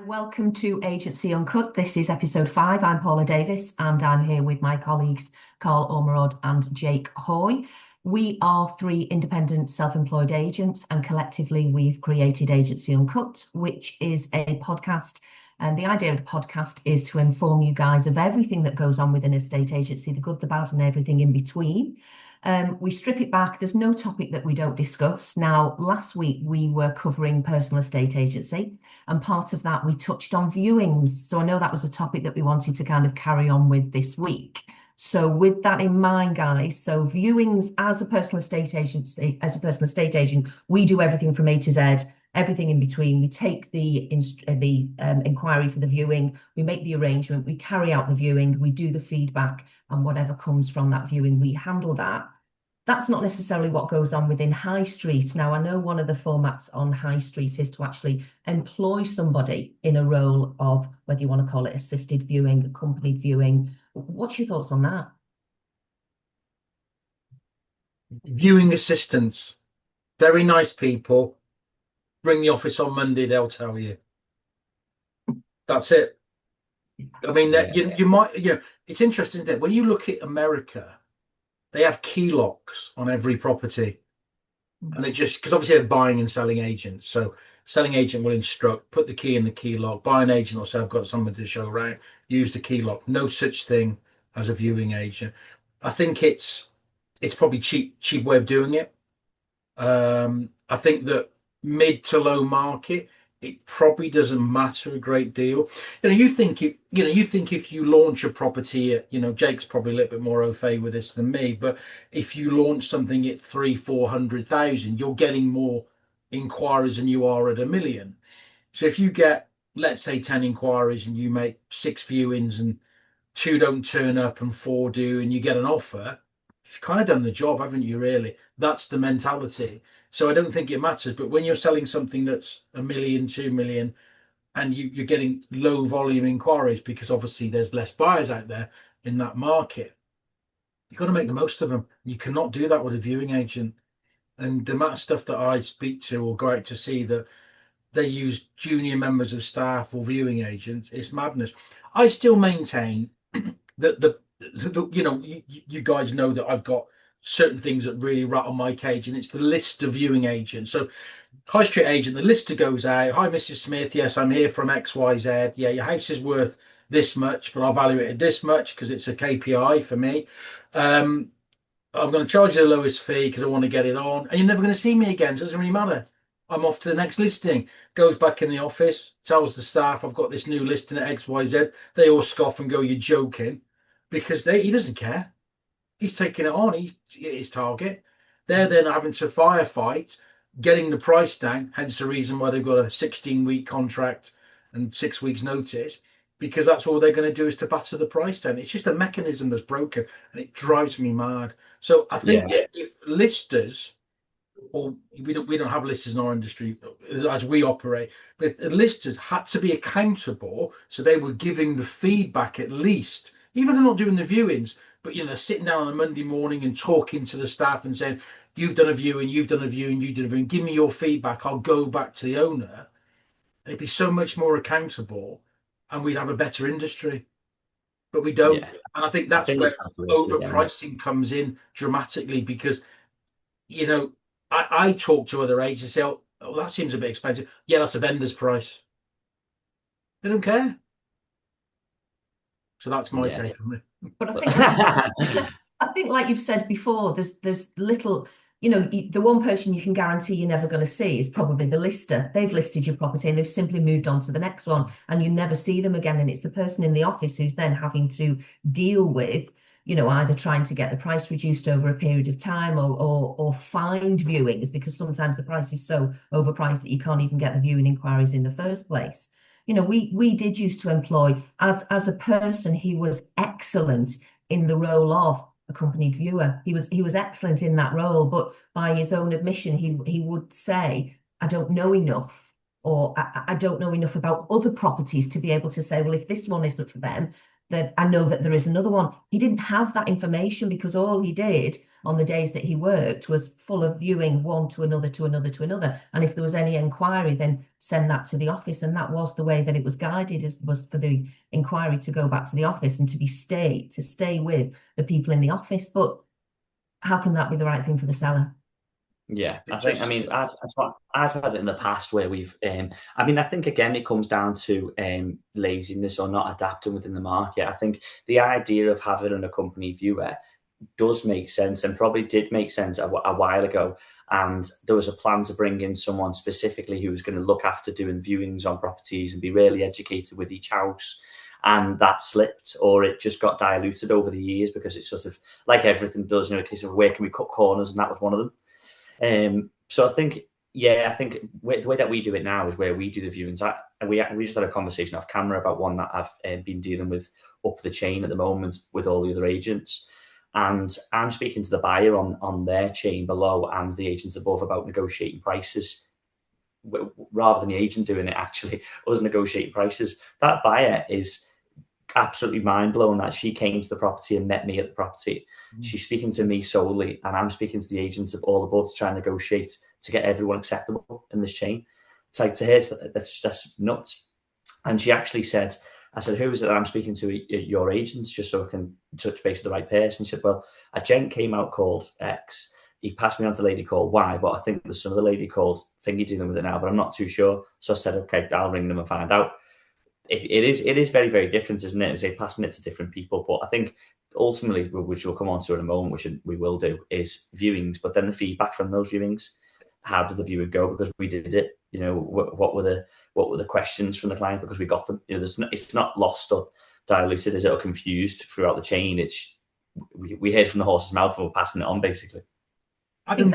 Welcome to Agency Uncut. This is episode 5. I'm Paula Davies and I'm here with my colleagues Karl, Ormerod and 𝗃𝗶𝗲𝗄𝗧. We are 3 independent self-employed agents and collectively we've created Agency Uncut, which is a podcast. And the idea of the podcast is to inform you guys of everything that goes on within a estate agency, the good, the bad and everything in between. We strip it back. There's no topic that we don't discuss. Now, last week we were covering personal estate agency, and part of that we touched on viewings. So I know that was a topic that we wanted to kind of carry on with this week. So with that in mind, guys, so viewings as a personal estate agency, we do everything from A to Z, everything in between. We take the inquiry for the viewing, we make the arrangement, we carry out the viewing, we do the feedback, and whatever comes from that viewing, we handle that. That's not necessarily what goes on within High Street. Now, I know one of the formats on High Street is to actually employ somebody in a role of, whether you want to call it assisted viewing, accompanied viewing. What's your thoughts on that? Viewing assistants, very nice people. Ring the office on Monday, they'll tell you. That's it. I mean, you might, it's interesting, isn't it? When you look at America, they have key locks on every property. And they just, because obviously they're buying and selling agents. So selling agent will instruct, put the key in the key lock. Buying agent will say, I've got somebody to show around, use the key lock. No such thing as a viewing agent. I think it's probably cheap way of doing it. I think that mid to low market, it probably doesn't matter a great deal. You think if you launch a property at, Jake's probably a little bit more au fait with this than me, but if you launch something at 300,000-400,000, you're getting more inquiries than you are at 1 million. So if you get, let's say, 10 inquiries and you make 6 viewings and 2 don't turn up and 4 do, and you get an offer, you've kind of done the job, haven't you, really? That's the mentality. So I don't think it matters. But when you're selling something that's 1 million, 2 million, and you're getting low volume inquiries, because obviously there's less buyers out there in that market, you've got to make the most of them. You cannot do that with a viewing agent. And the amount of stuff that I speak to or go out to see that they use junior members of staff or viewing agents, it's madness. I still maintain that you guys know that I've got certain things that really rattle my cage, and it's the list of viewing agents. So High Street agent, the lister goes out. Hi, Mrs. Smith. Yes, I'm here from XYZ. Yeah, your house is worth this much, but I'll value it at this much because it's a KPI for me. I'm going to charge you the lowest fee because I want to get it on, and you're never going to see me again. So it doesn't really matter. I'm off to the next listing. Goes back in the office, tells the staff, I've got this new listing at XYZ. They all scoff and go, you're joking, because he doesn't care. He's taking it on. He's his target. They're then having to firefight, getting the price down. Hence the reason why they've got a 16-week contract and 6 weeks notice, because that's all they're going to do is to batter the price down. It's just a mechanism that's broken, and it drives me mad. So I think if listers, or we don't have listers in our industry as we operate, but if the listers had to be accountable, so they were giving the feedback at least, even if they're not doing the viewings, but sitting down on a Monday morning and talking to the staff and saying, you've done a viewing, you've done a viewing, you did a viewing, give me your feedback, I'll go back to the owner. They'd be so much more accountable and we'd have a better industry. But we don't. Yeah. And I think that's where overpricing comes in dramatically, because I talk to other agents and say, oh, that seems a bit expensive. Yeah, that's a vendor's price. They don't care. So that's my take on it. But I think, like you've said before, there's little, the one person you can guarantee you're never going to see is probably the lister. They've listed your property and they've simply moved on to the next one, and you never see them again. And it's the person in the office who's then having to deal with, either trying to get the price reduced over a period of time or find viewings, because sometimes the price is so overpriced that you can't even get the viewing inquiries in the first place. We did used to employ, as a person, he was excellent in the role of accompanied viewer. He was excellent in that role, but by his own admission, he would say, I don't know enough, or I don't know enough about other properties to be able to say, well, if this one isn't for them, that I know that there is another one. He didn't have that information because all he did on the days that he worked was full of viewing one to another, to another, to another. And if there was any inquiry, then send that to the office. And that was the way that it was guided, was for the inquiry to go back to the office and to stay with the people in the office. But how can that be the right thing for the seller? Yeah, I mean, I've had it in the past where we've, I mean, I think again, it comes down to laziness or not adapting within the market. I think the idea of having an accompanied viewer does make sense, and probably did make sense a while ago. And there was a plan to bring in someone specifically who was going to look after doing viewings on properties and be really educated with each house. And that slipped, or it just got diluted over the years because it's sort of like everything does, a case of where can we cut corners, and that was one of them. So I think, yeah, I think the way that we do it now is where we do the viewings. We just had a conversation off camera about one that I've been dealing with up the chain at the moment with all the other agents. And I'm speaking to the buyer on their chain below and the agents above about negotiating prices, rather than the agent doing it, actually, us negotiating prices. That buyer is absolutely mind blown that she came to the property and met me at the property. She's speaking to me solely, and I'm speaking to the agents of all above to try and negotiate to get everyone acceptable in this chain. It's like, to her, that's nuts. And she actually said, I said, who is it that I'm speaking to, your agents, just so I can touch base with the right person? She said, well, a gent came out called X. He passed me on to a lady called Y, but I think there's some other lady called Thingy dealing with it now, but I'm not too sure. So I said, okay, I'll ring them and find out. It is very, very different, isn't it? They're passing it to different people. But I think ultimately, which we'll come on to in a moment, which we will do, is viewings, but then the feedback from those viewings. How did the viewing go? Because we did it. What were the questions from the client? Because we got them. It's not lost or diluted, is it, or confused throughout the chain. It's we heard from the horse's mouth and we're passing it on, basically. Adam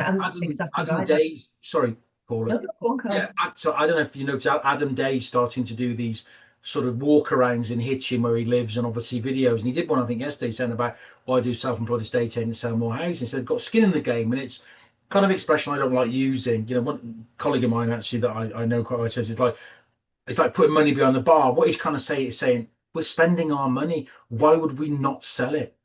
Days, sorry, Paula. No, yeah, so I don't know if you noticed, Adam Days starting to do these sort of walkarounds in Hitchin where he lives, and obviously videos. And he did one, I think, yesterday, saying about why do self-employed estate agents sell more houses. He said, got skin in the game, and it's kind of expression I don't like using. One colleague of mine actually that I know quite well says it's like putting money behind the bar. What he's kind of saying, we're spending our money. Why would we not sell it?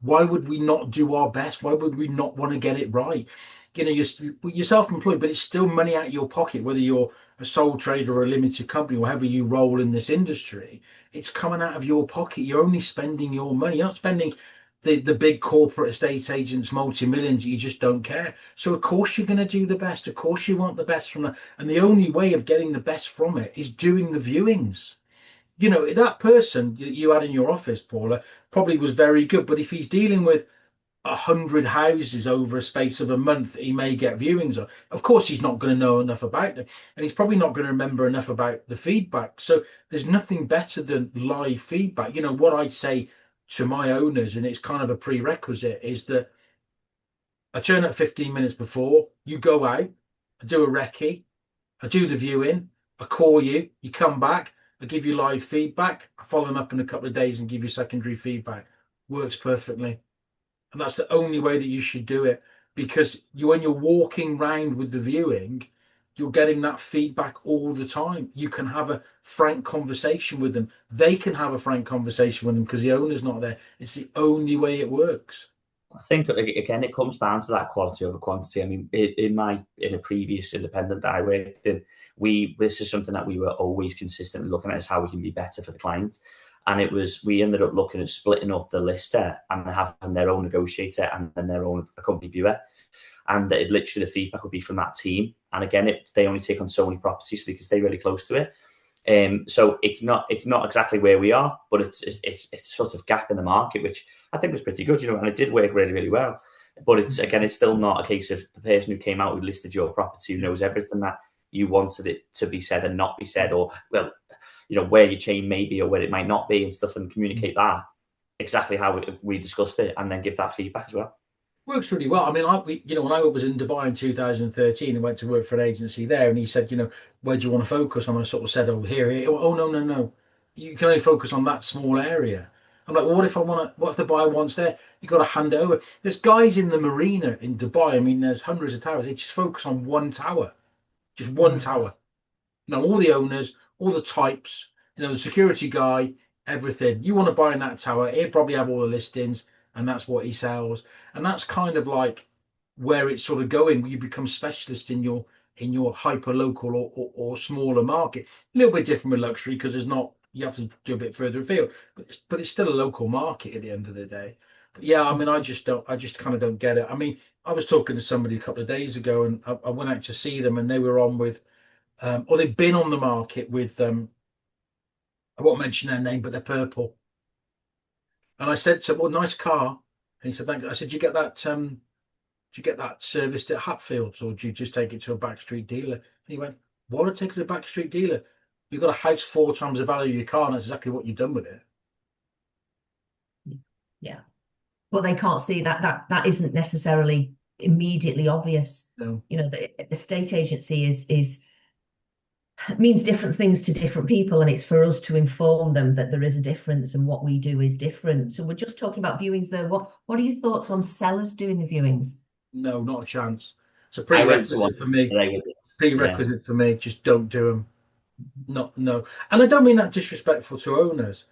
Why would we not do our best? Why would we not want to get it right? You're self-employed, but it's still money out of your pocket, whether you're a sole trader or a limited company, or however you roll in this industry. It's coming out of your pocket. You're only spending your money. You're not spending the big corporate estate agents, multi-millions. You just don't care. So of course you're going to do the best. Of course you want the best from that. And the only way of getting the best from it is doing the viewings. That person you had in your office, Paula, probably was very good. But if he's dealing with 100 houses over a space of a month, he may get viewings on. Of course, he's not going to know enough about them, and he's probably not going to remember enough about the feedback. So there's nothing better than live feedback. What I say to my owners, and it's kind of a prerequisite, is that I turn up 15 minutes before, you go out, I do a recce, I do the viewing, I call you, you come back, I give you live feedback, I follow them up in a couple of days and give you secondary feedback. Works perfectly. And that's the only way that you should do it, because when you're walking around with the viewing, you're getting that feedback all the time. You can have a frank conversation with them. They can have a frank conversation with them because the owner's not there. It's the only way it works. I think, again, it comes down to that quality over quantity. I mean, in a previous independent that I worked in, this is something that we were always consistently looking at, is how we can be better for the client. And we ended up looking at splitting up the lister and having their own negotiator and then their own accompanied viewer. And literally the feedback would be from that team. And again, they only take on so many properties, so they can stay really close to it. So it's not exactly where we are, but it's sort of gap in the market, which I think was pretty good, and it did work really, really well. But it's still not a case of the person who came out, who listed your property, who knows everything that you wanted it to be said and not be said, or where your chain may be or where it might not be and stuff, and communicate that exactly how we discussed it, and then give that feedback as well. Works really well. I mean, when I was in Dubai in 2013 and went to work for an agency there, and he said, where do you want to focus on? I sort of said, here. Oh, no. You can only focus on that small area. I'm like, well, what if the buyer wants there? You've got to hand it over. There's guys in the marina in Dubai. I mean, there's hundreds of towers. They just focus on one tower, just one tower. All the owners, all the types, the security guy, everything. You want to buy in that tower, he'll probably have all the listings, and that's what he sells. And that's kind of like where it's sort of going. You become specialist in your hyper local or smaller market. A little bit different with luxury because there's not, you have to do a bit further afield, but it's still a local market at the end of the day. But yeah, I mean, I just kind of don't get it. I mean, I was talking to somebody a couple of days ago, and I went out to see them, and they were on with, or they've been on the market with, I won't mention their name, but they're purple. And I said to him, "Well, nice car." And he said, "Thank you." I said, "Do you get that? Do you get that serviced at Hatfields, or do you just take it to a backstreet dealer?" And he went, "Why would I take it to a backstreet dealer? You've got a house 4 times the value of your car, and that's exactly what you've done with it." Yeah. Well, they can't see that isn't necessarily immediately obvious. No. You know, the estate agency is means different things to different people, and it's for us to inform them that there is a difference and what we do is different. So we're just talking about viewings there. What are your thoughts on sellers doing the viewings? No, not a chance. It's a prerequisite for me. Prerequisite for me. Just don't do them. No. And I don't mean that disrespectful to owners.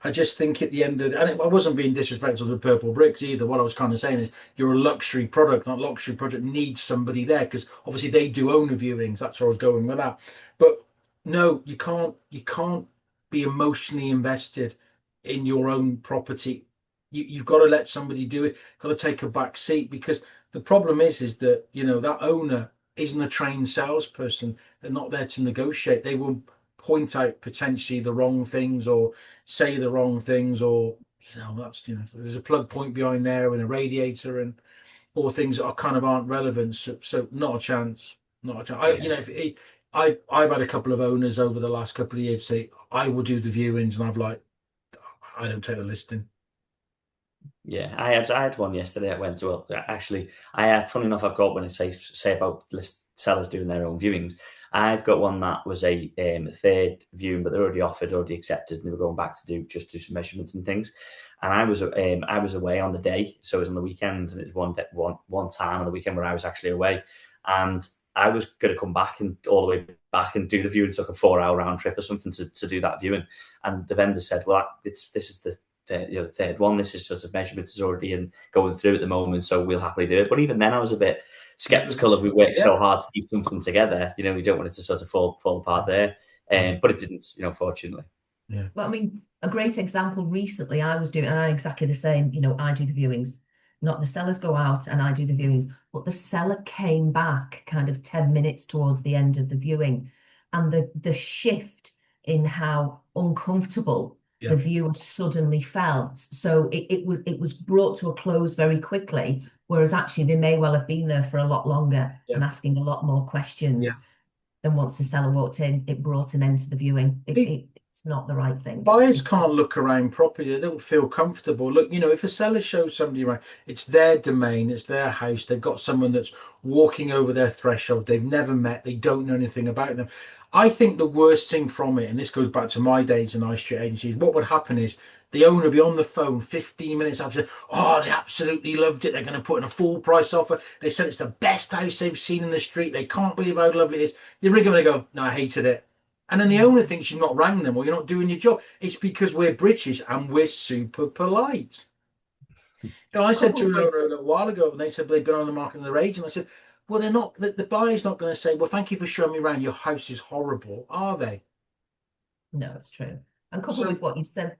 I just think at the end of, and I wasn't being disrespectful to Purple Bricks either. What I was kind of saying is, you're a luxury product. That luxury product needs somebody there, because obviously they do owner viewings. That's where I was going with that. But no, you can't be emotionally invested in your own property. You've got to let somebody do it. Got to take a back seat, because the problem is that, you know, that owner isn't a trained salesperson. They're not there to negotiate. They will point out potentially the wrong things, or say the wrong things, or, you know, that's, you know, there's a plug point behind there and a radiator, and all things that are kind of aren't relevant. So not a chance. Not a chance. Yeah. You know, I've had a couple of owners over the last couple of years say, "I will do the viewings," and I've like, "I don't take the listing." Yeah, I had one yesterday. I went to, well, actually, I had, funny enough, I've got, when I say about sellers doing their own viewings, I've got one that was a third viewing, but they're already offered, already accepted, and they were going back to do some measurements and things. And I was away on the day, so it was on the weekend, and it was one time on the weekend where I was actually away, and I was going to come back and all the way back and do the viewing. It took a 4-hour round trip or something to do that viewing, and the vendor said, "Well, this is the third one. This is sort of measurements is already in going through at the moment, so we'll happily do it." But even then, I was a bit skeptical. If we worked so hard to keep something together, you know, we don't want it to sort of fall apart there. But it didn't, you know, fortunately. Yeah. Well, I mean, a great example recently, I was doing, and I'm exactly the same. You know, I do the viewings. Not the sellers go out and I do the viewings, but the seller came back kind of 10 minutes towards the end of the viewing, and the shift in how uncomfortable the viewer suddenly felt. So it was brought to a close very quickly, whereas actually they may well have been there for a lot longer and asking a lot more questions. Then once the seller walked in, it brought an end to the viewing. It's not the right thing. Buyers can't look around properly. They don't feel comfortable. Look, you know, if a seller shows somebody around, it's their domain, it's their house. They've got someone that's walking over their threshold. They've never met. They don't know anything about them. I think the worst thing from it, and this goes back to my days in high street agencies, what would happen is the owner would be on the phone 15 minutes after, "Oh, they absolutely loved it. They're going to put in a full price offer. They said it's the best house they've seen in the street. They can't believe how lovely it is." You ring them and they go, "No, I hated it." And then the owner thinks you've not rang them or you're not doing your job. It's because we're British and we're super polite. You know, I said to an owner a little while ago, and they said they've been on the market in their age, and I said, "Well, they're not. The buyer's not going to say, 'Well, thank you for showing me around. Your house is horrible,' are they?" No, it's true. And coupled with what you said,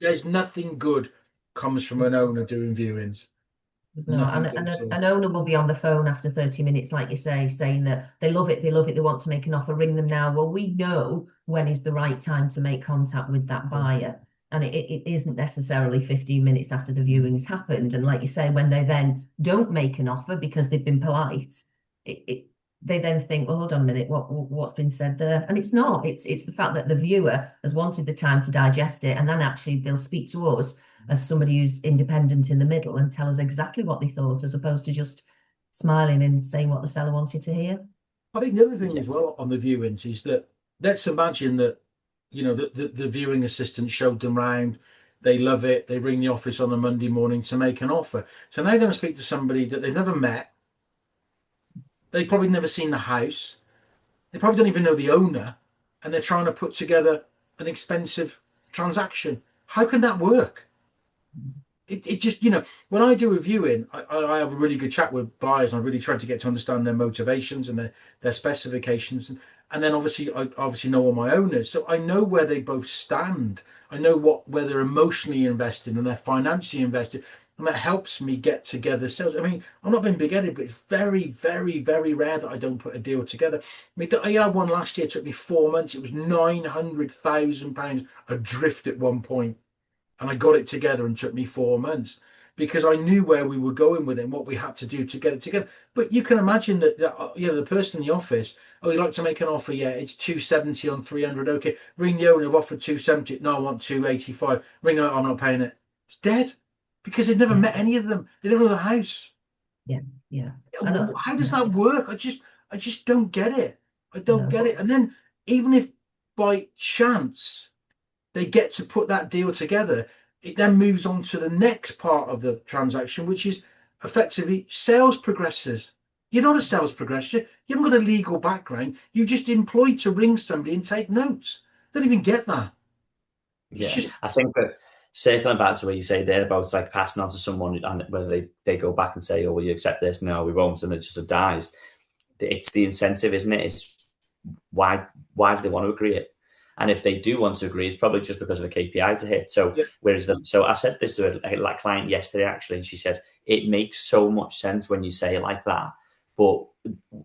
there's nothing good comes from an owner doing viewings. No, and an owner will be on the phone after 30 minutes, like you say, saying that they love it, they want to make an offer, ring them now. Well, we know when is the right time to make contact with that buyer. And it isn't necessarily 15 minutes after the viewing has happened. And like you say, when they then don't make an offer because they've been polite, they then think, "Well, hold on a minute, what's been said there?" And it's not. It's the fact that the viewer has wanted the time to digest it, and then actually they'll speak to us as somebody who's independent in the middle and tell us exactly what they thought, as opposed to just smiling and saying what the seller wanted to hear. I think the other thing as well on the viewings is that, let's imagine that, you know, the viewing assistant showed them round, they love it, they ring the office on a Monday morning to make an offer. So now they're going to speak to somebody that they've never met. They've probably never seen the house. They probably don't even know the owner, and they're trying to put together an expensive transaction. How can that work? It just, you know, when I do a viewing, I have a really good chat with buyers. I really try to get to understand their motivations and their specifications. And then obviously, I obviously know all my owners. So I know where they both stand. I know where they're emotionally invested and they're financially invested. And that helps me get together sales. I mean, I'm not being big-headed, but it's very, very, very rare that I don't put a deal together. I mean, I had one last year. It took me 4 months. It was £900,000 adrift at one point. And I got it together and took me 4 months because I knew where we were going with it and what we had to do to get it together. But you can imagine that you know, the person in the office, oh, you'd like to make an offer? Yeah, it's 270 on 300. Okay, ring the owner. I've offered 270. No, I want 285. Ring them. I'm not paying it. It's dead because they've never met any of them. They don't know the house. Yeah. How does that work? I just don't get it. I don't get it. And then even if by chance they get to put that deal together, it then moves on to the next part of the transaction, which is effectively sales progressors. You're not a sales progressor. You haven't got a legal background. You're just employed to ring somebody and take notes. Don't even get that. I think that circling back to what you say there about like passing on to someone and whether they go back and say, oh, will you accept this? No, we won't. And it just dies. It's the incentive, isn't it? It's why do they want to agree it? And if they do want to agree, it's probably just because of a KPI to hit. So so I said this to a client yesterday, actually, and she said, it makes so much sense when you say it like that. But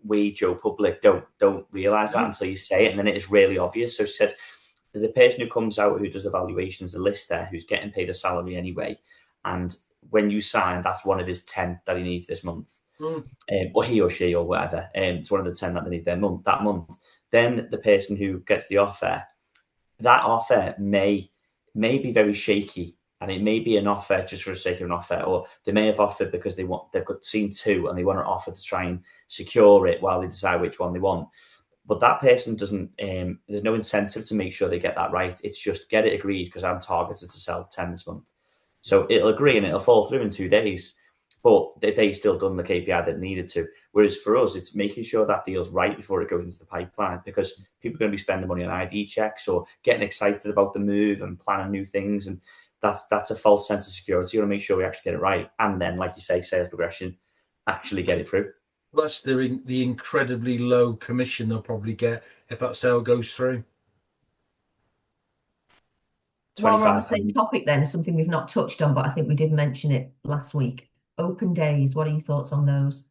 we, Joe Public, don't realise that until you say it. And then it is really obvious. So she said, the person who comes out, who does the valuations, the lister, who's getting paid a salary anyway. And when you sign, that's one of his 10 that he needs this month. Or he or she or whatever. It's one of the 10 that they need that month. Then the person who gets the offer, that offer may be very shaky, and it may be an offer just for the sake of an offer, or they may have offered because they've seen two and they want an offer to try and secure it while they decide which one they want. But that person doesn't. There's no incentive to make sure they get that right. It's just get it agreed because I'm targeted to sell 10 this month. So it'll agree and it'll fall through in 2 days. But they've still done the KPI that needed to. Whereas for us, it's making sure that deal's right before it goes into the pipeline, because people are going to be spending money on ID checks or getting excited about the move and planning new things. And that's a false sense of security. You want to make sure we actually get it right. And then, like you say, sales progression, actually get it through. Plus the incredibly low commission they'll probably get if that sale goes through. While we're on the same topic then, something we've not touched on, but I think we did mention it last week. Open days, what are your thoughts on those?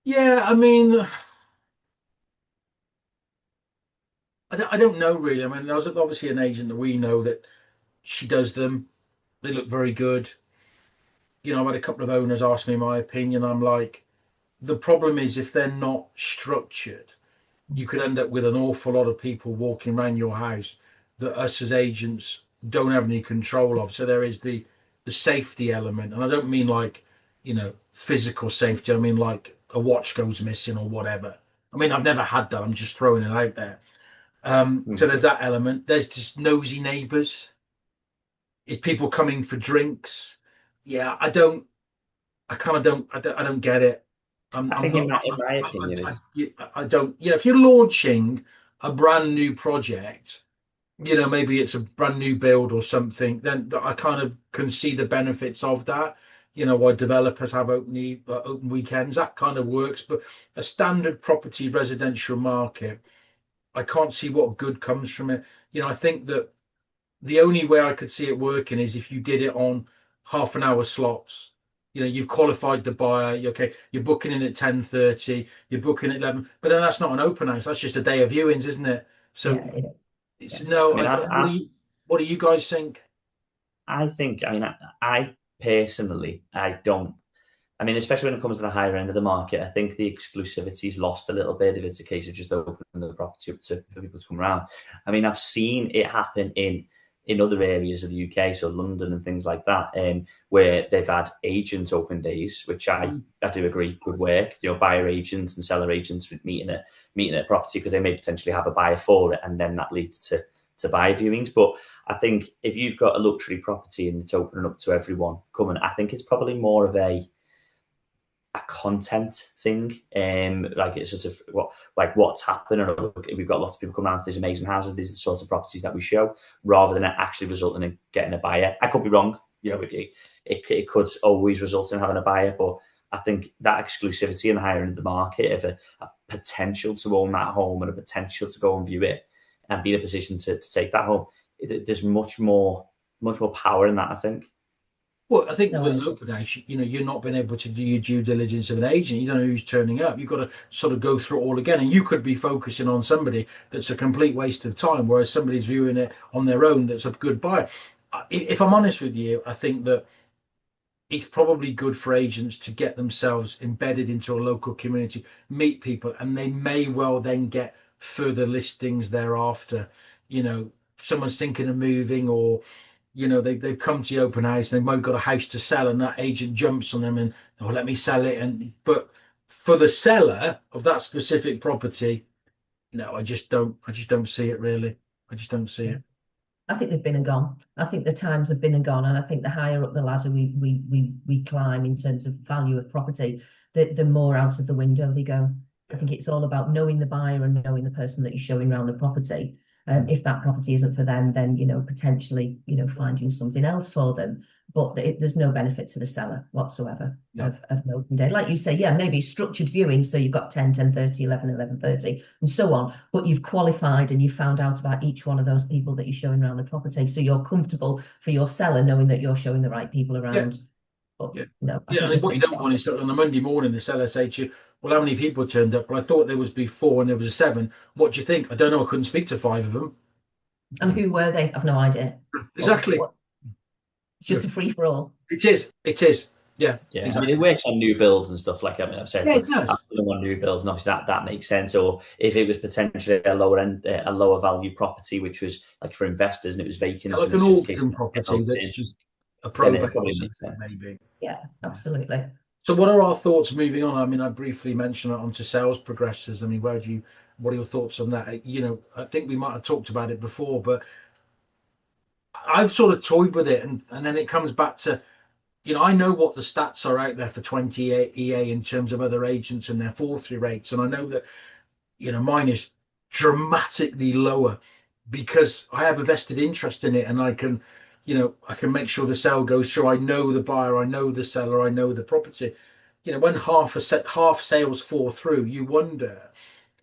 Yeah, I mean, I don't know really. I mean, there's obviously an agent that we know that she does them. They look very good. You know, I've had a couple of owners ask me my opinion. I'm like, the problem is if they're not structured, you could end up with an awful lot of people walking around your house that us as agents don't have any control of. So there is the safety element, and I don't mean like, you know, physical safety. I mean like a watch goes missing or whatever. I mean, I've never had that. I'm just throwing it out there. So there's that element. There's just nosy neighbours. It's people coming for drinks. Yeah, I don't get it. I think in my opinion, I don't. You know, if you're launching a brand new project, you know, maybe it's a brand new build or something, then I kind of can see the benefits of that. You know, why developers have open weekends, that kind of works. But a standard property residential market, I can't see what good comes from it. You know, I think that the only way I could see it working is if you did it on half-an-hour slots. You know, you've qualified the buyer. You're booking in at 10:30. You're booking at 11. But then that's not an open house. That's just a day of viewings, isn't it? So it's no. What do you guys think? I think. I mean, I personally, I don't. I mean, especially when it comes to the higher end of the market, I think the exclusivity is lost a little bit if it's a case of just opening the property up for people to come around. I mean, I've seen it happen in other areas of the UK, so London and things like that, where they've had agent open days, which I do agree would work. You know, buyer agents and seller agents with meeting a property because they may potentially have a buyer for it, and then that leads to buy viewings. But I think if you've got a luxury property and it's opening up to everyone coming, I think it's probably more of a content thing, like it's sort of what's happening. We've got lots of people coming out to these amazing houses. These are the sorts of properties that we show, rather than it actually resulting in getting a buyer. I could be wrong, you know, it could always result in having a buyer, but I think that exclusivity and higher end of the market of a potential to own that home and a potential to go and view it and be in a position to take that home, there's much more power in that, I think. Well, I think with local days, you know, you're not being able to do your due diligence of an agent. You don't know who's turning up. You've got to sort of go through it all again. And you could be focusing on somebody that's a complete waste of time, whereas somebody's viewing it on their own that's a good buyer. If I'm honest with you, I think that it's probably good for agents to get themselves embedded into a local community, meet people, and they may well then get further listings thereafter. You know, someone's thinking of moving, or you know, they've come to the open house and they might have got a house to sell, and that agent jumps on them and, oh, let me sell it. But for the seller of that specific property, no, I just don't see it, really. I just don't see it. I think they've been and gone. I think the times have been and gone, and I think the higher up the ladder we climb in terms of value of property, the more out of the window they go. I think it's all about knowing the buyer and knowing the person that you're showing around the property. If that property isn't for them, then, you know, potentially, you know, finding something else for them. But there's no benefit to the seller whatsoever of an open day. Like you say, yeah, maybe structured viewing. So you've got 10, 10:30, 11, 11:30 and so on. But you've qualified and you've found out about each one of those people that you're showing around the property. So you're comfortable for your seller knowing that you're showing the right people around. Yeah. But, no, I mean, what you don't want is on a Monday morning, the seller say to you, well, how many people turned up? Well, I thought there was before and there was 7. What do you think? I don't know. I couldn't speak to 5 of them. And who were they? I've no idea. Exactly. It's just a free for all. It is. Yeah. Exactly. I mean, it works on new builds and stuff like that. I mean, I'm saying on new builds, and obviously that makes sense. Or if it was potentially a lower value property, which was like for investors and it was vacant, like an auction property that's just a probate, maybe. Yeah, absolutely. So, what are our thoughts moving on? I mean, I briefly mentioned it onto sales progressors. I mean, what are your thoughts on that? You know, I think we might have talked about it before, but I've sort of toyed with it, and then it comes back to, you know, I know what the stats are out there for 20 EA in terms of other agents and their fall-through rates, and I know that, you know, mine is dramatically lower because I have a vested interest in it, and I can, you know, I can make sure the sale goes through. I know the buyer, I know the seller, I know the property. You know, when half sales fall through, you wonder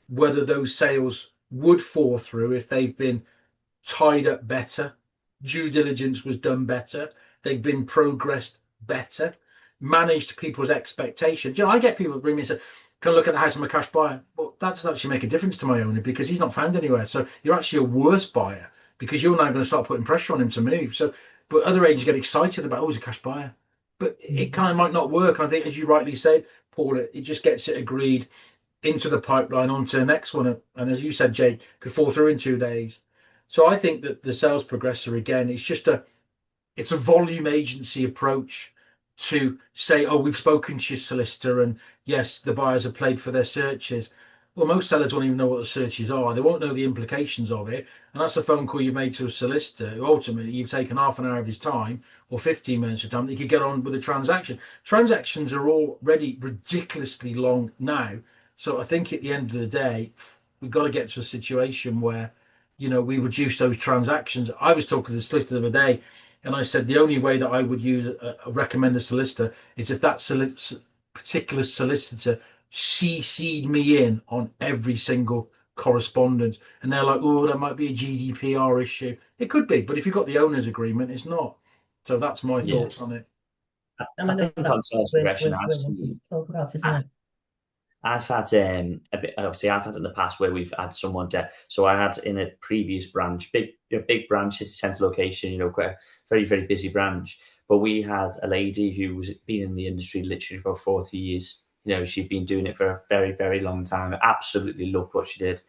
whether those sales would fall through if they've been tied up better, due diligence was done better, they've been progressed better, managed people's expectations. You know, I get people bring me and say, can I look at the house? I'm a cash buyer. Well, that doesn't actually make a difference to my owner because he's not found anywhere. So you're actually a worse buyer because you're now going to start putting pressure on him to move. So, but other agents get excited about, oh, he's a cash buyer. But it kind of might not work. And I think, as you rightly said, Paul, it just gets it agreed into the pipeline onto the next one. And as you said, Jake, could fall through in 2 days. So I think that the sales progressor, again, it's a volume agency approach to say, oh, we've spoken to your solicitor and yes, the buyers have paid for their searches. Well, most sellers won't even know what the searches are. They won't know the implications of it. And that's a phone call you made to a solicitor who ultimately you've taken half an hour of his time or 15 minutes of time that he could get on with a transaction. Transactions are already ridiculously long now. So I think at the end of the day, we've got to get to a situation where, you know, we reduce those transactions. I was talking to the solicitor the other day, and I said the only way that I would recommend a solicitor is if that particular solicitor CC'd me in on every single correspondence. And they're like, oh, that might be a GDPR issue. It could be, but if you've got the owner's agreement, it's not. So that's my thoughts on it. And I know that's what we're talk about, isn't it? I've had a bit. Obviously, I've had in the past where we've had someone. So I had in a previous branch, big branch, city centre location. You know, quite a very, very busy branch. But we had a lady who was been in the industry literally for 40 years. You know, she'd been doing it for a very, very long time. Absolutely loved what she did.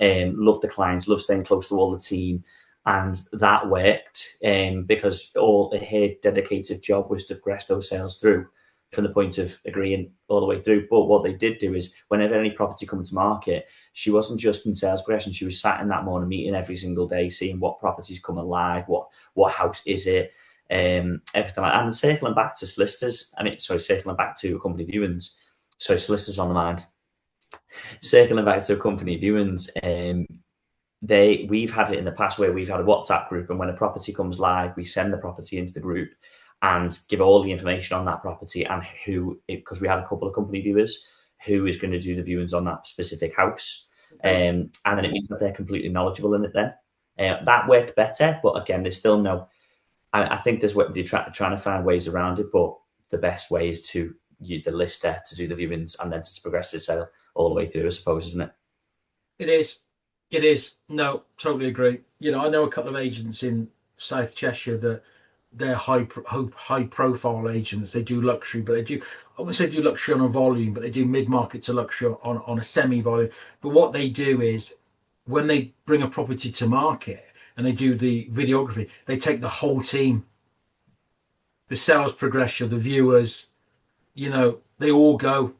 Loved the clients. Loved staying close to all the team, and that worked. Because all her dedicated job was to progress those sales through, from the point of agreeing all the way through. But what they did do is whenever any property comes to market, she wasn't just in sales progression, she was sat in that morning meeting every single day, seeing what properties come alive, what house is it. everything like that. And circling back to solicitors, circling back to company viewings. So solicitors on the mind. Circling back to company viewings, we've had it in the past where we've had a WhatsApp group, and when a property comes live, we send the property into the group and give all the information on that property and because we had a couple of company viewers, who is going to do the viewings on that specific house. And then it means that they're completely knowledgeable in it then. That worked better, but again, there's still no... I think there's what they're trying to find ways around it, but the best way is to use the lister to do the viewings and then to progress the sale all the way through, I suppose, isn't it? It is. It is. No, totally agree. You know, I know a couple of agents in South Cheshire that they're high profile agents. They do luxury, but I wouldn't say do luxury on a volume, but they do mid-market to luxury on a semi-volume. But what they do is when they bring a property to market and they do the videography, they take the whole team, the sales progression, the viewers, you know, they all go,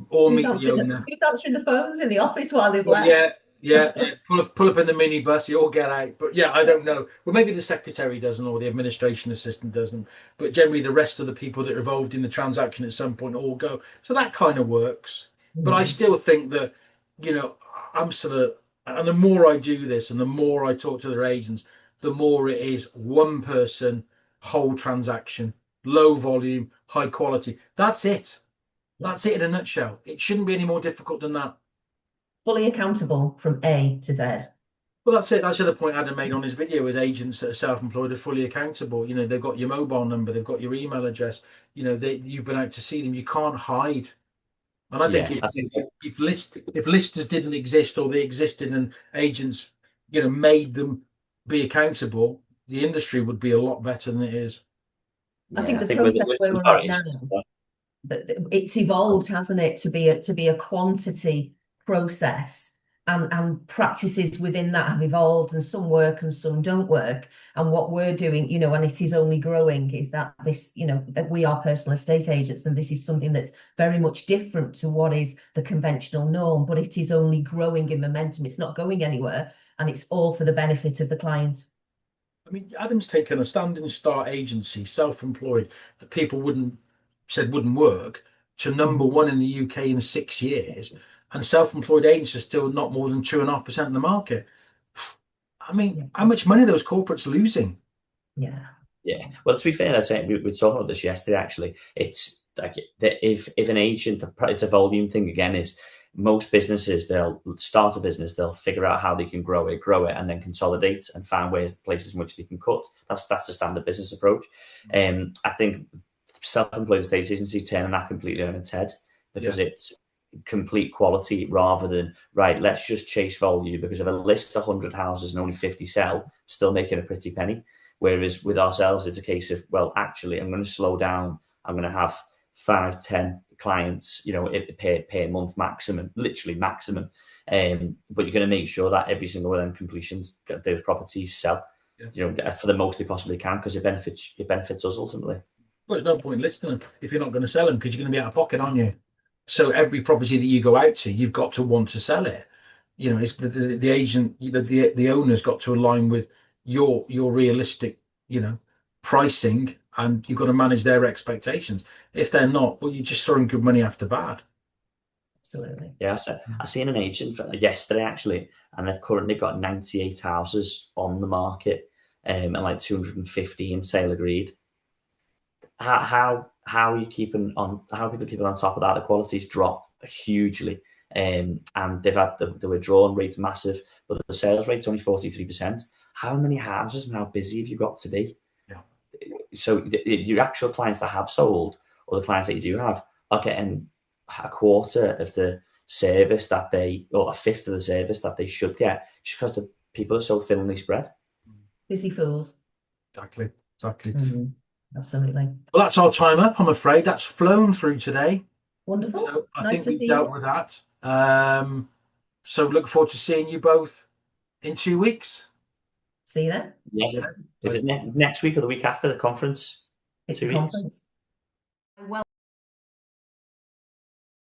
all meet the owner. Who's answering the phones in the office while they've left? Yeah. Pull up in the minibus, you all get out. But yeah, I don't know. Well, maybe the secretary doesn't, or the administration assistant doesn't. But generally, the rest of the people that are involved in the transaction at some point all go. So that kind of works. But I still think that, you know, I'm sort of, and the more I do this, and the more I talk to their agents, the more it is one person, whole transaction, low volume, high quality. That's it. That's it in a nutshell. It shouldn't be any more difficult than that. Fully accountable from A to Z. Well, that's it. That's the other point Adam made on his video, is agents that are self-employed are fully accountable. You know, they've got your mobile number, they've got your email address. You know, you've been out to see them. You can't hide. And I think if listers didn't exist, or they existed and agents, you know, made them be accountable, the industry would be a lot better than it is. I think the process where we're at now, it's evolved, hasn't it, to be a quantity process, and practices within that have evolved, and some work and some don't work. And what we're doing, you know, and it is only growing, is that this, you know, that we are personal estate agents, and this is something that's very much different to what is the conventional norm, but it is only growing in momentum. It's not going anywhere, and it's all for the benefit of the client. I mean, Adam's taken a standing start agency, self-employed, that people wouldn't work, to number one in the UK in 6 years, and self-employed agents are still not more than 2.5% of the market. I mean, how much money are those corporates losing? Yeah. Well, to be fair, I say we were talking about this yesterday. Actually, it's like if an agent, it's a volume thing again. Is most businesses, they'll start a business, they'll figure out how they can grow it, and then consolidate and find places in which they can cut. That's the standard business approach. I think self-employed estate agencies turning that completely on its head, because it's complete quality rather than, right, let's just chase volume, because if I list 100 houses and only 50 sell, still making a pretty penny. Whereas with ourselves, it's a case of, well, actually, I'm going to slow down. I'm going to have 5-10 clients, you know, per month maximum, literally maximum. But you're going to make sure that every single one of them completions, those properties sell, you know, for the most they possibly can, because it benefits us ultimately. Well, there's no point listing them if you're not going to sell them, because you're going to be out of pocket, aren't you? So every property that you go out to, you've got to want to sell it. You know, it's the agent, the owner's got to align with your realistic, you know, pricing, and you've got to manage their expectations. If they're not, well, you're just throwing good money after bad. Absolutely. Yeah, I seen an agent yesterday actually, and they've currently got 98 houses on the market, and like 215 sale agreed. How are you keeping on? How are people keeping on top of that? The quality's dropped hugely, and they've had the withdrawal rate's massive, but the sales rate's only 43%. How many houses and how busy have you got to be? Yeah. So your actual clients that have sold, or the clients that you do have, are getting a quarter of the service that or a fifth of the service that they should get, just because the people are so thinly spread. Busy fools. Exactly. Absolutely. Well, that's our time up, I'm afraid. That's flown through today. Wonderful. So I nice think to see we dealt with that. So look forward to seeing you both in 2 weeks. See you then. Yeah. Is it next week or the week after the conference? It's 2 the weeks. conference. Well.